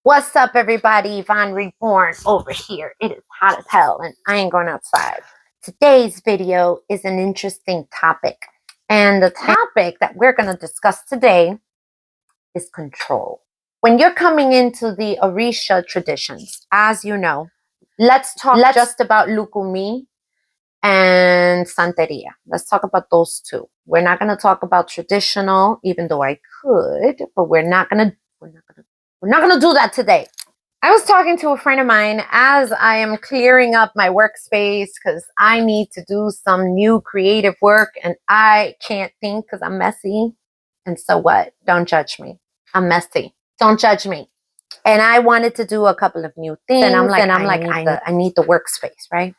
What's up, everybody? Yvonne Reborn over here. It is hot as hell, and I ain't going outside. Today's video is an interesting topic, and the topic that we're going to discuss today is control. When you're coming into the Orisha traditions, as you know, let's talk just about Lukumí and Santeria. Let's talk about those two. We're not going to talk about traditional, even though I could, but we're not going to do that today. I was talking to a friend of mine as I am clearing up my workspace because I need to do some new creative work and I can't think because I'm messy. And so what? Don't judge me. I'm messy. Don't judge me. And I wanted to do a couple of new things. And I'm like, I need the workspace, right?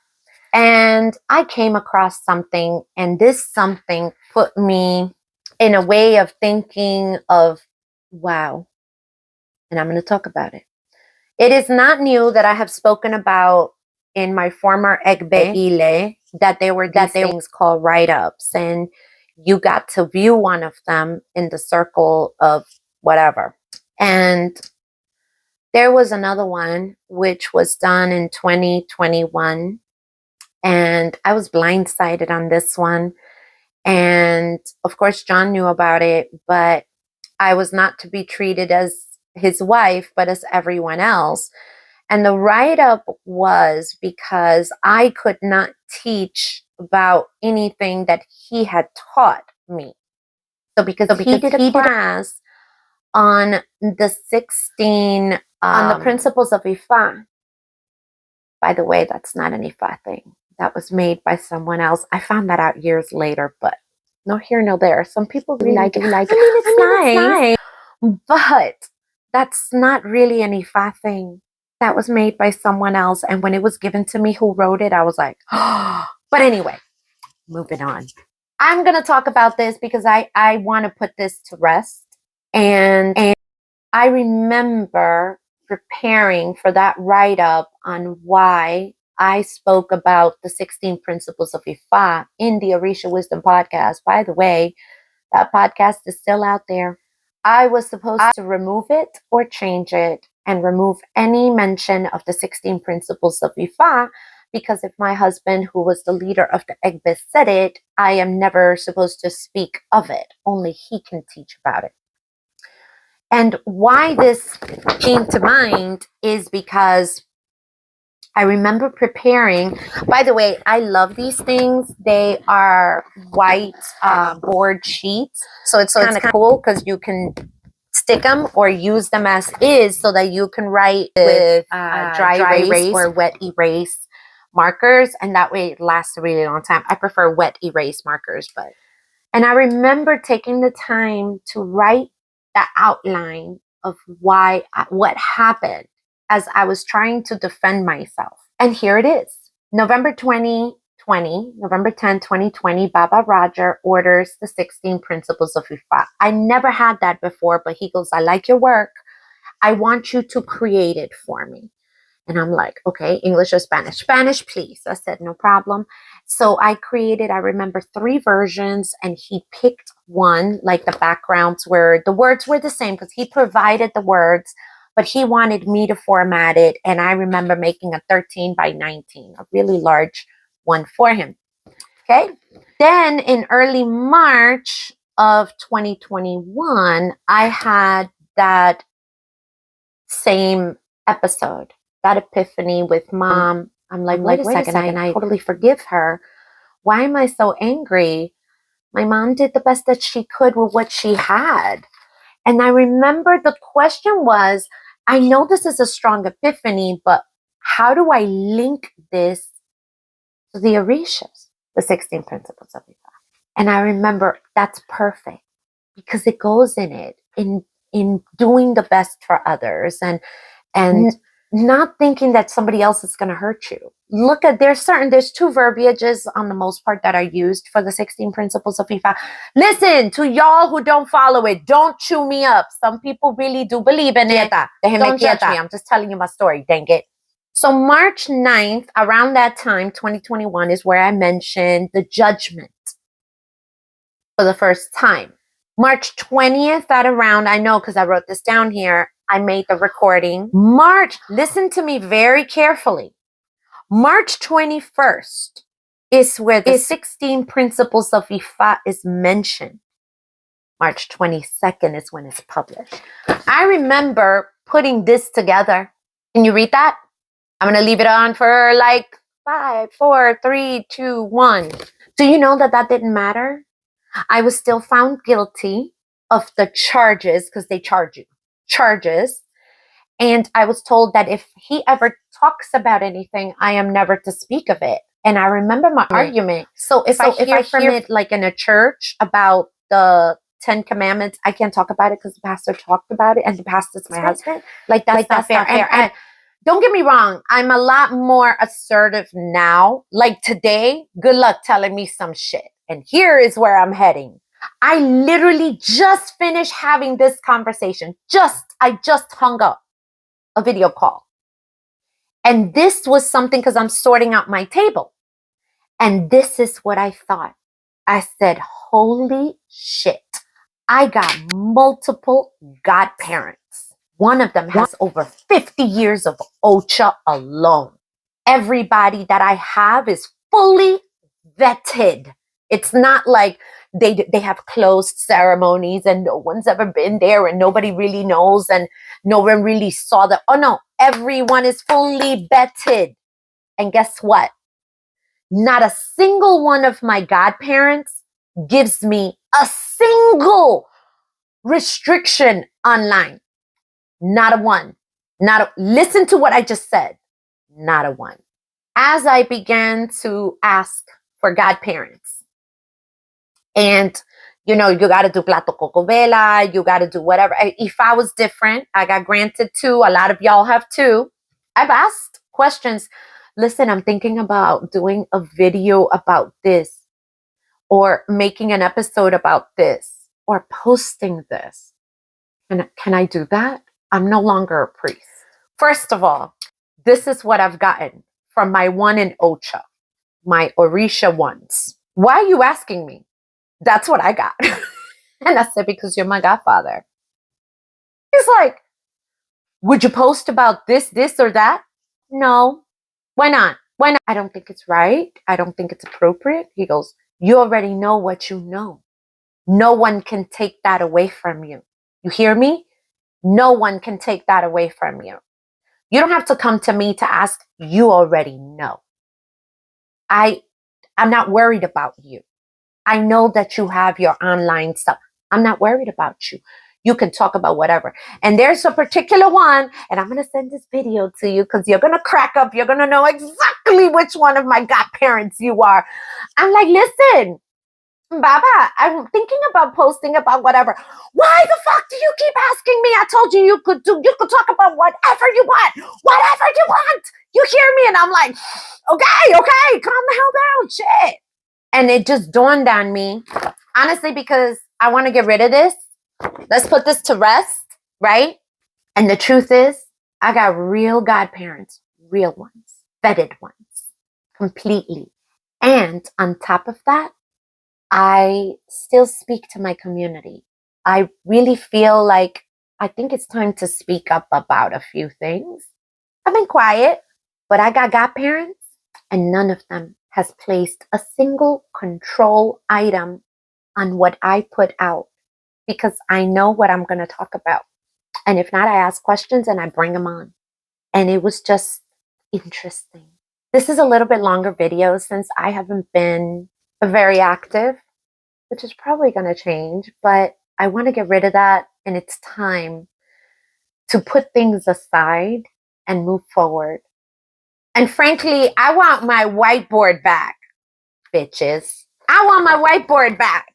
And I came across something, and this something put me in a way of thinking of, wow. And I'm going to talk about it. It is not new that I have spoken about in my former Egbe that there were these things called write-ups, and you got to view one of them in the circle of whatever. And there was another one which was done in 2021, and I was blindsided on this one. And of course, John knew about it, but I was not to be treated as his wife, but as everyone else. And the write-up was because I could not teach about anything that he had taught me. So because he did a class on the 16, on the principles of Ifa. By the way, that's not an Ifa thing. That was made by someone else. I found that out years later, but no here, no there. Some people really like it. It's nice. But that's not really an Ifa thing. That was made by someone else. And when it was given to me, who wrote it, I was like, oh. But anyway, moving on. I'm going to talk about this because I want to put this to rest. And I remember preparing for that write-up on why I spoke about the 16 principles of Ifa in the Orisha Wisdom podcast. By the way, that podcast is still out there. I was supposed to remove it or change it and remove any mention of the 16 principles of Ifa, because if my husband, who was the leader of the Egbe, said it, I am never supposed to speak of it. Only he can teach about it. And why this came to mind is because I remember preparing. By the way, I love these things. They are white board sheets. So it's kind of cool because you can stick them or use them as is so that you can write with dry erase or wet erase markers. And that way it lasts a really long time. I prefer wet erase markers. And I remember taking the time to write the outline of what happened as I was trying to defend myself. And here it is. November 10, 2020, Baba Roger orders the 16 principles of Ifa. I never had that before, but he goes, I like your work. I want you to create it for me. And I'm like, okay, English or Spanish? Spanish, please. I said, no problem. So I created, I remember 3 versions, and he picked one, like the backgrounds where the words were the same because he provided the words, but he wanted me to format it. And I remember making a 13 by 19, a really large one for him. Okay. Then in early March of 2021, I had that same episode, that epiphany with Mom. I'm like, wait a second, I totally forgive her. Why am I so angry? My mom did the best that she could with what she had. And I remember the question was, I know this is a strong epiphany, but how do I link this to the Orishas, the 16 principles of Ifa? And I remember that's perfect because it goes in it, in doing the best for others and not thinking that somebody else is going to hurt you. Look at, there's 2 verbiages on the most part that are used for the 16 principles of Ifa. Listen, to y'all who don't follow it, don't chew me up. Some people really do believe in it. Don't judge me. I'm just telling you my story, dang it. So March 9th, around that time, 2021, is where I mentioned the judgment for the first time. March 20th, that around, I know because I wrote this down here, I made the recording. March, listen to me very carefully. March 21st is where the 16 principles of Ifa is mentioned. March 22nd is when it's published. I remember putting this together. Can you read that? I'm going to leave it on for like 5, 4, 3, 2, 1. Do you know that that didn't matter? I was still found guilty of the charges, because they charge you charges. And I was told that if he ever talks about anything, I am never to speak of it. And I remember my argument. So if I hear from it like in a church about the 10 Commandments, I can't talk about it because the pastor talked about it and the pastor's my husband. Like that's not fair. And don't get me wrong, I'm a lot more assertive now. Like today, good luck telling me some shit. And here is where I'm heading. I literally just finished having this conversation. I just hung up a video call. And this was something because I'm sorting out my table. And this is what I thought. I said, holy shit. I got multiple godparents. One of them has over 50 years of OCHA alone. Everybody that I have is fully vetted. It's not like they have closed ceremonies and no one's ever been there and nobody really knows and no one really saw the, oh no, everyone is fully vetted. And guess what? Not a single one of my godparents gives me a single restriction online. Not a one. Listen to what I just said. Not a one. As I began to ask for godparents, and you know, you got to do plato coco vela, you got to do whatever. If I was different, I got granted 2. A lot of y'all have 2. I've asked questions. Listen, I'm thinking about doing a video about this, or making an episode about this, or posting this. And can I do that? I'm no longer a priest. First of all, this is what I've gotten from my one in OCHA, my Orisha ones. Why are you asking me? That's what I got. And I said, because you're my godfather. He's like, would you post about this, or that? No. Why not? Why not? I don't think it's right. I don't think it's appropriate. He goes, you already know what you know. No one can take that away from you. You hear me? No one can take that away from you. You don't have to come to me to ask. You already know. I'm not worried about you. I know that you have your online stuff. I'm not worried about you. You can talk about whatever. And there's a particular one, and I'm going to send this video to you because you're going to crack up. You're going to know exactly which one of my godparents you are. I'm like, listen, Baba, I'm thinking about posting about whatever. Why the fuck do you keep asking me? I told you you could talk about whatever you want. Whatever you want. You hear me? And I'm like, okay, calm the hell down, shit. And it just dawned on me, honestly, because I want to get rid of this. Let's put this to rest, right? And the truth is, I got real godparents, real ones, vetted ones, completely. And on top of that, I still speak to my community. I really feel like I think it's time to speak up about a few things. I've been quiet, but I got godparents, and none of them has placed a single control item on what I put out, because I know what I'm going to talk about. And if not, I ask questions and I bring them on. And it was just interesting. This is a little bit longer video since I haven't been very active, which is probably going to change, but I want to get rid of that. And it's time to put things aside and move forward. And frankly, I want my whiteboard back, bitches. I want my whiteboard back.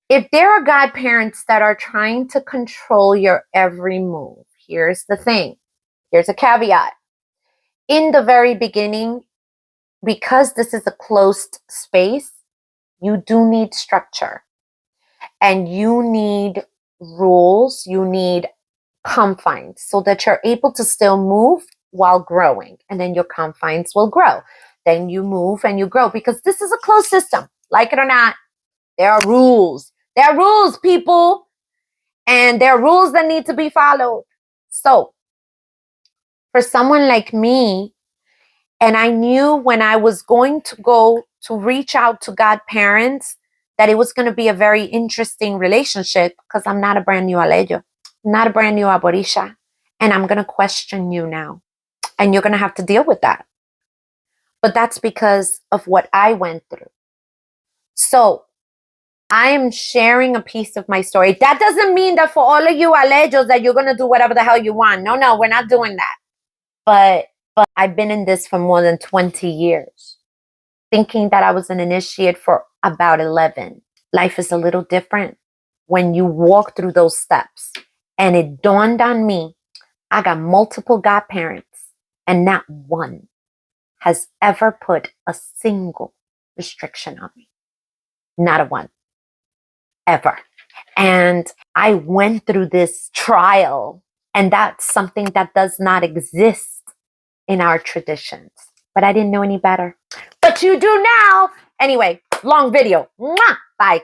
If there are godparents that are trying to control your every move, here's the thing. Here's a caveat. In the very beginning, because this is a closed space, you do need structure. And you need rules, you need confines so that you're able to still move while growing. And then your confines will grow. Then you move and you grow, because this is a closed system. Like it or not, there are rules. There are rules, people. And there are rules that need to be followed. So for someone like me, and I knew when I was going to go to reach out to Godparents that it was going to be a very interesting relationship, because I'm not a brand new aleyo, not a brand new aborisha, and I'm going to question you now. And you're going to have to deal with that. But that's because of what I went through. So I am sharing a piece of my story. That doesn't mean that for all of you alejos that you're going to do whatever the hell you want. No, we're not doing that. But I've been in this for more than 20 years, thinking that I was an initiate for about 11. Life is a little different when you walk through those steps. And it dawned on me, I got multiple godparents, and not one has ever put a single restriction on me. Not a one. Ever. And I went through this trial, and that's something that does not exist in our traditions. But I didn't know any better. But you do now. Anyway, long video. Mwah! Bye.